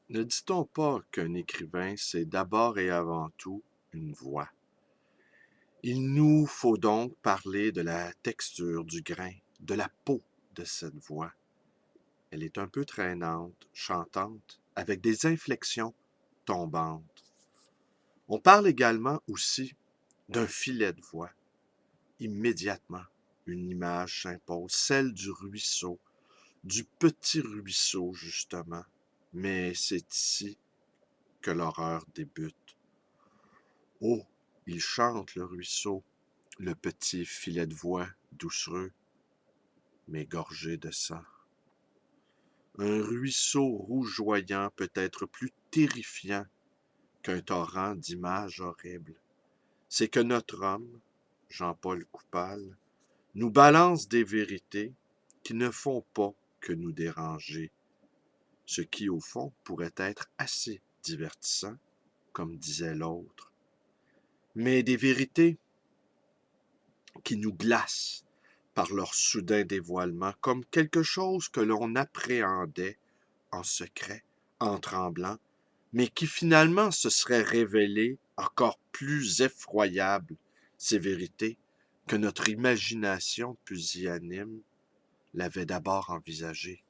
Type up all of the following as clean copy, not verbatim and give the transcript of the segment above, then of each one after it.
Ne dit-on pas qu'un écrivain, c'est d'abord et avant tout une voix? Il nous faut donc parler de la texture du grain, de la peau de cette voix. Elle est un peu traînante, chantante, avec des inflexions tombantes. On parle également aussi d'un filet de voix. Immédiatement, une image s'impose, celle du ruisseau, du petit ruisseau justement. Mais c'est ici que l'horreur débute. Oh, il chante le ruisseau, le petit filet de voix doucereux, mais gorgé de sang. Un ruisseau rougeoyant peut être plus terrifiant qu'un torrent d'images horribles. C'est que notre homme, Jean-Paul Coupal, nous balance des vérités qui ne font pas que nous déranger, ce qui, au fond, pourrait être assez divertissant, comme disait l'autre, mais des vérités qui nous glacent par leur soudain dévoilement, comme quelque chose que l'on appréhendait en secret, en tremblant, mais qui finalement se serait révélé encore plus effroyable, ces vérités, que notre imagination pusillanime l'avait d'abord envisagé.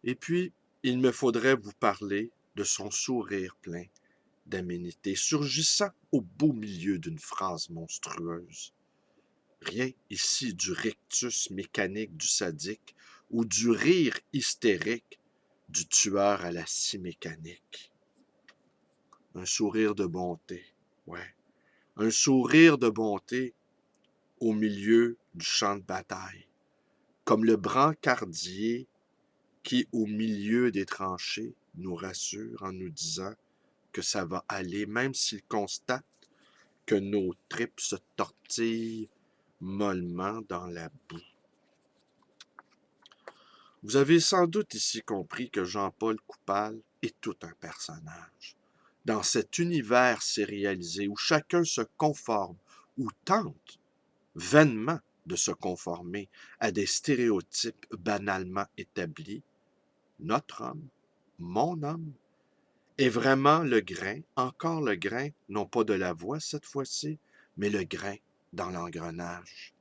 Et puis, il me faudrait vous parler de son sourire plein d'aménité, surgissant au beau milieu d'une phrase monstrueuse. Rien ici du rictus mécanique du sadique ou du rire hystérique du tueur à la scie mécanique. Un sourire de bonté, ouais. Un sourire de bonté au milieu du champ de bataille, comme le brancardier qui, au milieu des tranchées, nous rassure en nous disant que ça va aller, même s'il constate que nos tripes se tortillent mollement dans la boue. Vous avez sans doute ici compris que Jean-Paul Coupal est tout un personnage. Dans cet univers sérialisé où chacun se conforme ou tente vainement de se conformer à des stéréotypes banalement établis, notre homme, mon homme, est vraiment le grain, encore le grain, non pas de la voix cette fois-ci, mais le grain dans l'engrenage.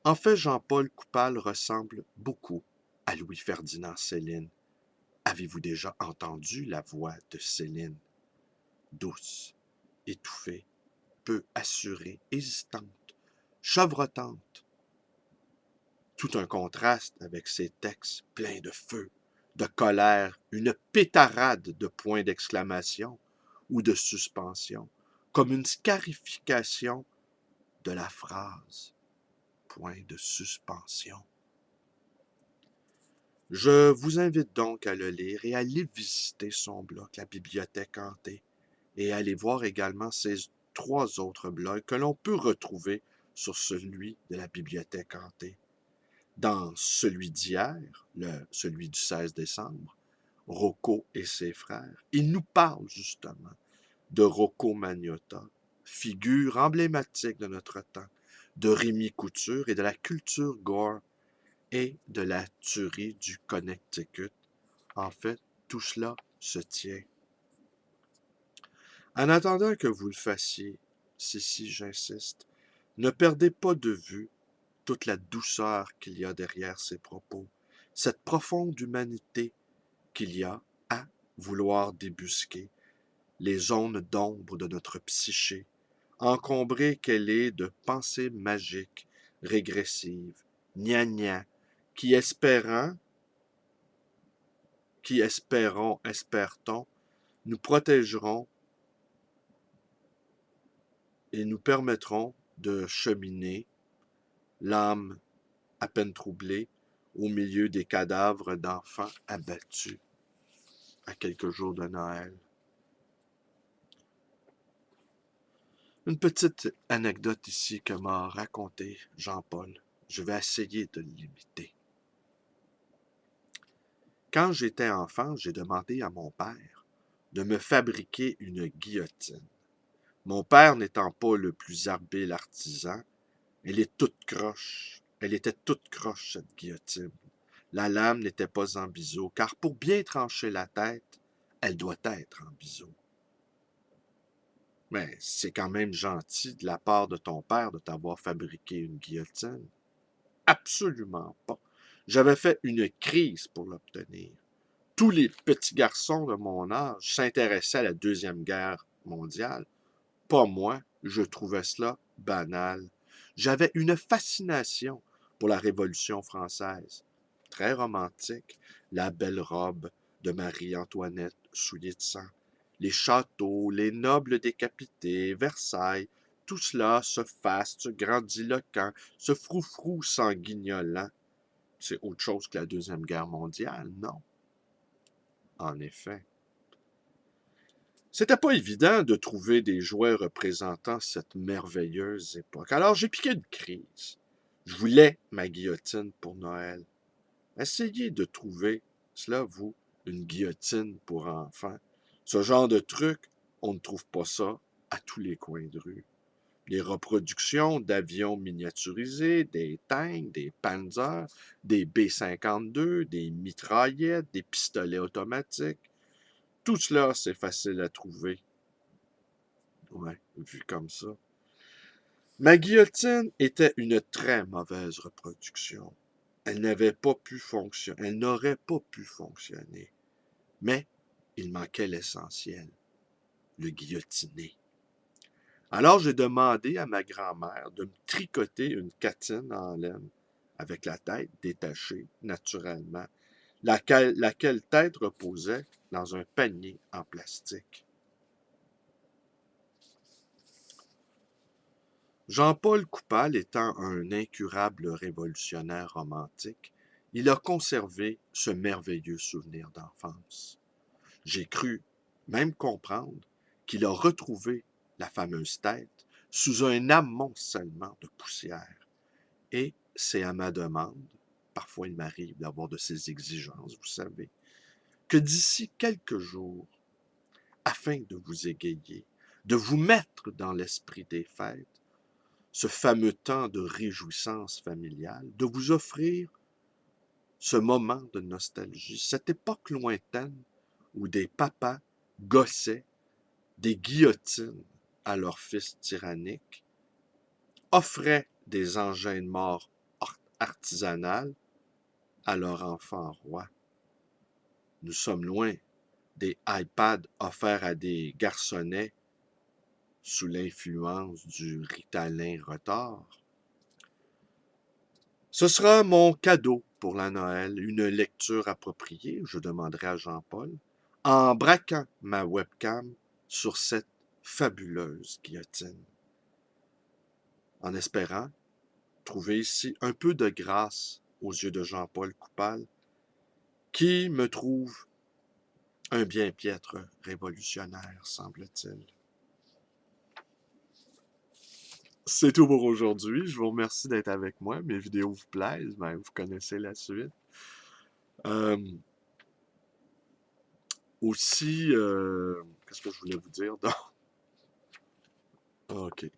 En fait, Jean-Paul Coupal ressemble beaucoup à Louis-Ferdinand Céline. Avez-vous déjà entendu la voix de Céline? Douce, étouffée, peu assurée, hésitante, chevrotante. Tout un contraste avec ses textes pleins de feu, de colère, une pétarade de points d'exclamation ou de suspension, comme une scarification de la phrase. Point de suspension. Je vous invite donc à le lire et à aller visiter son blog, la Bibliothèque hantée, et à aller voir également ses trois autres blogs que l'on peut retrouver sur celui de la Bibliothèque hantée. Dans celui d'hier, celui du 16 décembre, Rocco et ses frères, il nous parle justement de Rocco Magnotta, figure emblématique de notre temps, de Rémy Couture et de la culture gore et de la tuerie du Connecticut. En fait, tout cela se tient. En attendant que vous le fassiez, si j'insiste, ne perdez pas de vue toute la douceur qu'il y a derrière ces propos, cette profonde humanité qu'il y a à vouloir débusquer les zones d'ombre de notre psyché, encombrée qu'elle est de pensées magiques, régressives, gna qui espérant, qui espérons, espère-t-on, nous protégeront et nous permettront de cheminer, l'âme à peine troublée, au milieu des cadavres d'enfants abattus à quelques jours de Noël. Une petite anecdote ici que m'a raconté Jean-Paul. Je vais essayer de l'imiter. Quand j'étais enfant, j'ai demandé à mon père de me fabriquer une guillotine. Mon père n'étant pas le plus habile artisan, elle était toute croche, cette guillotine. La lame n'était pas en biseau, car pour bien trancher la tête, elle doit être en biseau. Mais c'est quand même gentil de la part de ton père de t'avoir fabriqué une guillotine. Absolument pas. J'avais fait une crise pour l'obtenir. Tous les petits garçons de mon âge s'intéressaient à la Deuxième Guerre mondiale. Pas moi, je trouvais cela banal. J'avais une fascination pour la Révolution française. Très romantique, la belle robe de Marie-Antoinette souillée de sang, les châteaux, les nobles décapités, Versailles, tout cela se faste, se grandiloquent, se froufrou sanguignolant. C'est autre chose que la Deuxième Guerre mondiale, non? En effet. C'était pas évident de trouver des jouets représentant cette merveilleuse époque. Alors j'ai piqué une crise. Je voulais ma guillotine pour Noël. Essayez de trouver, cela vous, une guillotine pour enfants. Ce genre de truc, on ne trouve pas ça à tous les coins de rue. Les reproductions d'avions miniaturisés, des tanks, des Panzers, des B-52, des mitraillettes, des pistolets automatiques, tout cela, c'est facile à trouver. Ouais, vu comme ça. Ma guillotine était une très mauvaise reproduction. Elle n'avait pas pu fonctionner. Elle n'aurait pas pu fonctionner. Mais il manquait l'essentiel, le guillotiner. Alors j'ai demandé à ma grand-mère de me tricoter une catine en laine, avec la tête détachée naturellement, laquelle tête reposait dans un panier en plastique. Jean-Paul Coupal étant un incurable révolutionnaire romantique, il a conservé ce merveilleux souvenir d'enfance. J'ai cru même comprendre qu'il a retrouvé la fameuse tête sous un amoncellement de poussière. Et c'est à ma demande, parfois il m'arrive d'avoir de ces exigences, vous savez, que d'ici quelques jours, afin de vous égayer, de vous mettre dans l'esprit des fêtes, ce fameux temps de réjouissance familiale, de vous offrir ce moment de nostalgie, cette époque lointaine où des papas gossaient des guillotines à leurs fils tyranniques, offraient des engins de mort artisanales à leur enfant roi. Nous sommes loin des iPads offerts à des garçonnets sous l'influence du Ritalin retard. Ce sera mon cadeau pour la Noël, une lecture appropriée, je demanderai à Jean-Paul, en braquant ma webcam sur cette fabuleuse guillotine, en espérant trouver ici un peu de grâce aux yeux de Jean-Paul Coupal, qui me trouve un bien piètre révolutionnaire, semble-t-il. C'est tout pour aujourd'hui. Je vous remercie d'être avec moi. Mes vidéos vous plaisent, ben, vous connaissez la suite. Euh, Aussi, qu'est-ce que je voulais vous dire? Ok.